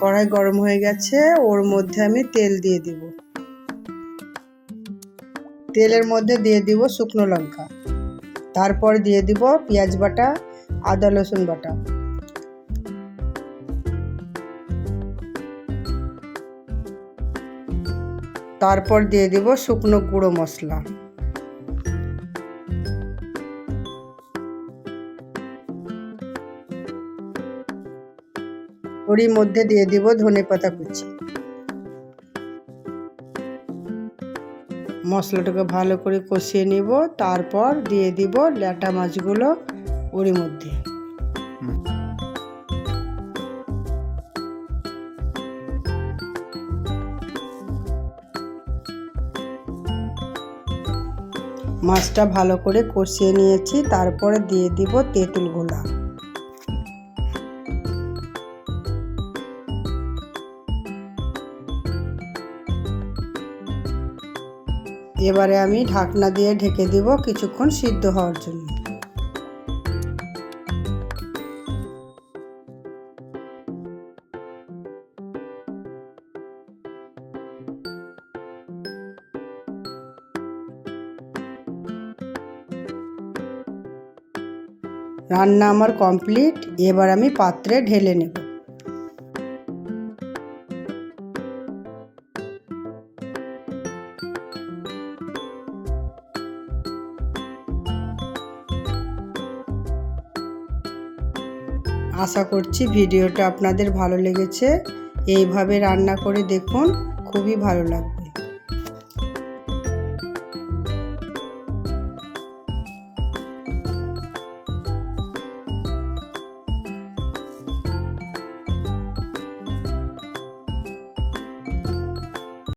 কড়াই গরম হয়ে গেছে, ওর মধ্যে আমি তেল দিয়ে দিব। তেলের মধ্যে দিয়ে দিব শুকনো লঙ্কা, তারপর দিয়ে দিব পেঁয়াজ বাটা, আদা রসুন বাটা, তারপর দিয়ে দিব শুকনো গুঁড়ো মশলা, ওরই মধ্যে দিয়ে দিব ধনেপাতা কুচি। মশলাটাকে ভালো করে কষিয়ে নিব, তারপর দিয়ে দিব ল্যাটা মাছগুলো ওরই মধ্যে। মাছটা ভালো করে কষিয়ে নিয়েছি, তারপরে দিয়ে দিব তেঁতুল গোলা। এবারে আমি ঢাকনা দিয়ে ঢেকে দিব কিছুক্ষণ সিদ্ধ হওয়ার জন্য। রান্না আমার কমপ্লিট, এবার আমি পাত্রে ঢেলে নেব। আশা করছি ভিডিওটা আপনাদের ভালো লেগেছে। এইভাবে রান্না করে দেখুন, খুবই ভালো লাগবে।